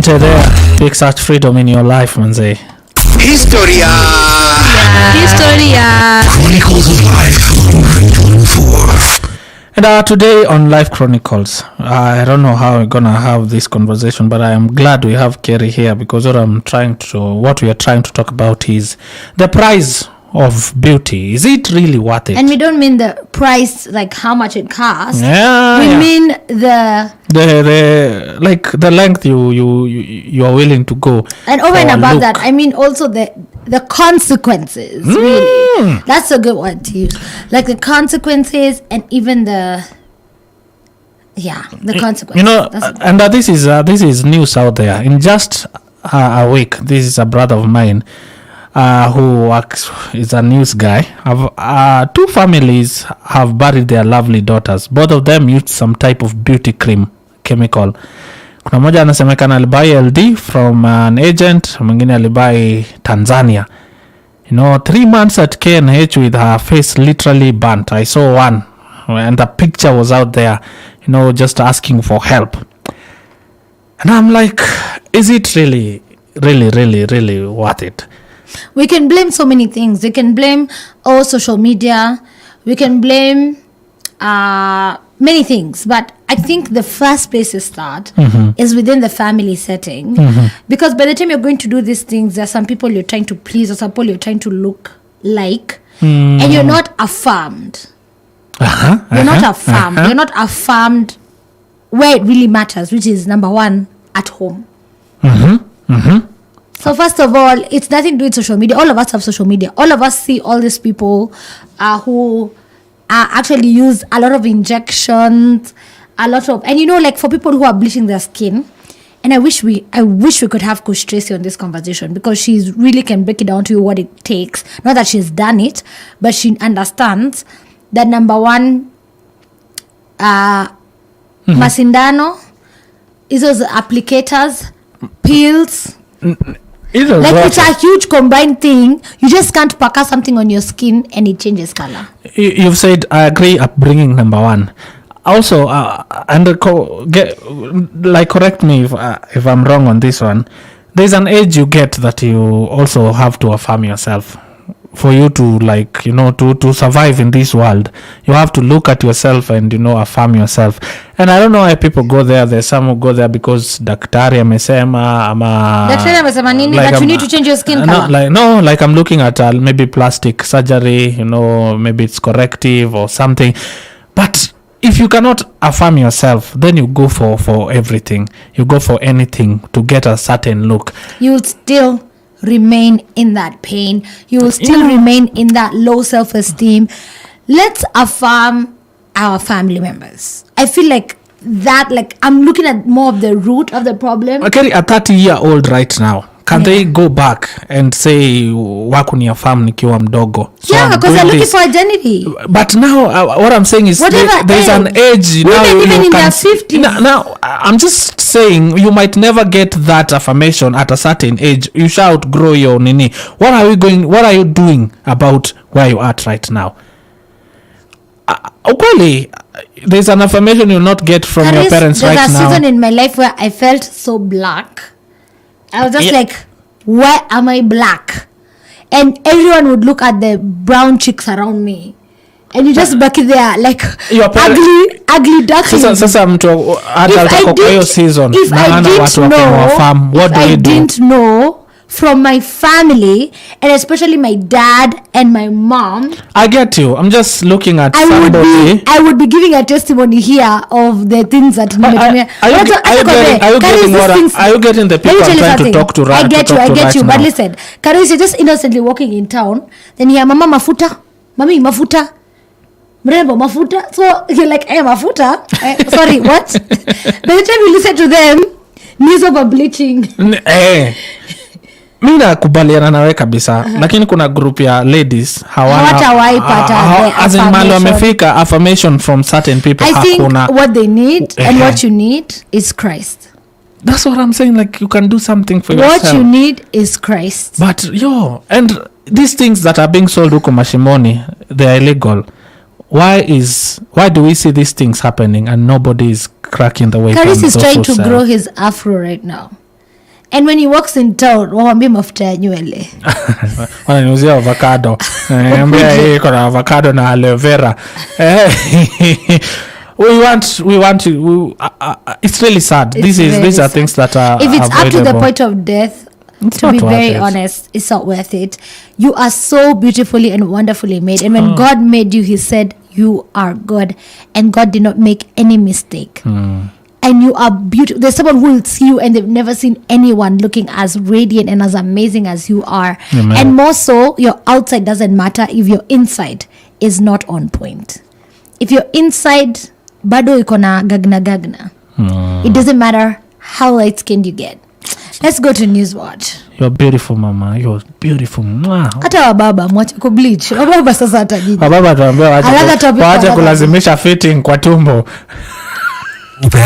Asante there. Big such freedom in your life, manze. Historia. Chronicles of Life on 924. And today on Life Chronicles, I don't know how we're gonna have this conversation, but I am glad we have Kerry here because what we are trying to talk about is the price of beauty. Is it really worth it? And we don't mean the price, like how much it costs. We mean the like the length you are willing to go. And over and above look. that, I mean also the consequences. Really, that's a good one to use. Like the consequences and even the consequences. You know, and this is news out there. In just a week, this is a brother of mine. Who is a news guy. Two families have buried their lovely daughters. Both of them used some type of beauty cream chemical. Kuna moja anasemekana alibuy LD from an agent, mwingine alibuy Tanzania. 3 months at KNH with her face literally burnt. I saw one and the picture was out there, just asking for help. And I'm like, is it really worth it? We can blame so many things. We can blame social media. We can blame many things. But I think the first place to start is within the family setting. Because by the time you're going to do these things, there are some people you're trying to please or some people you're trying to look like. And you're not affirmed. You're not affirmed. You're not affirmed where it really matters, which is number one, at home. So first of all, it's nothing to do with social media. All of us have social media. All of us see all these people who actually use a lot of injections, and like for people who are bleaching their skin. And I wish we could have Coach Tracy on this conversation because she really can break it down to you what it takes. Not that she's done it, but she understands that number one, masindano, those applicators, pills. It's a huge combined thing. You just can't pack something on your skin and it changes color. You've said, I agree, upbringing number one. Also, correct me if I'm wrong on this one. There's an age you get that you also have to affirm yourself. For you to to survive in this world, you have to look at yourself and affirm yourself. And I don't know why people go there. There's some who go there because daktari amesema ama daktari amesema nini that you need to change your skin color. Like I'm looking at maybe plastic surgery, maybe it's corrective or something. But if you cannot affirm yourself, then you go for everything. You go for anything to get a certain look. You'll still remain in that pain. You will still remain in that low self-esteem. Let's affirm our family members. I feel like that, I'm looking at more of the root of the problem. Okay, a 30-year-old right now, can they go back and say wakuni affirm nikiwa mdogo? So because they're looking for identity. But now what I'm saying is there's an age now even in their 50s. Now I'm just saying you might never get that affirmation at a certain age. You shall outgrow your nini. What are you doing about where you are right now? Okay, there's an affirmation you'll not get from your parents right now. There's a season in my life where I felt so black. I was just like, why am I black? And everyone would look at the brown chicks around me. And you just back there like ugly duckling. Sasa mtu hata kwa hiyo season if I didn't know from my family and especially my dad and my mom. I get you. I'm just looking at somebody. I would be giving a testimony here of the things that are you getting the people I'm trying to talk to right? I get you. But listen, Karis, you're just innocently walking in town, then you hear mama mafuta, mami mafuta, mrembo mafuta. So you're like, hey, mafuta. Sorry, what? By the time you listen to them, news over bleaching. Mimi nakubaliana nawe kabisa, lakini kuna group ya ladies hawatawaipata wamefika affirmation from certain people. I think what they need and what you need is Christ. That's what I'm saying, like you can do something for yourself. What you need is Christ. But and these things that are being sold huko mashimoni, they are illegal. Why do we see these things happening and nobody is cracking the way? Karis is trying to grow his afro right now. and when he walks in town wawambie mafuta ya nywele. Wananiuzia avocado. Ambia hii kuna avocado na aloe vera. We want to it's really sad. These are things that are, if it's avoidable. up to the point of death, It's to not be worth very it. honest, it's not worth it. You are so beautifully and wonderfully made, and when God made you, he said you are good, and God did not make any mistake. And you are beautiful. There's someone who will see you and they've never seen anyone looking as radiant and as amazing as you are. Amen. And more so, your outside doesn't matter if your inside is not on point. If your inside bado iko na gagna, it doesn't matter how light skinned you get. Let's go to Newswatch. You're beautiful, mama. You're beautiful. Hata wababa mwache kubleach. Wababa sasa atajiji. Baba tuambia Another topic waache for another kulazimisha fitting kwa tumbo. Hope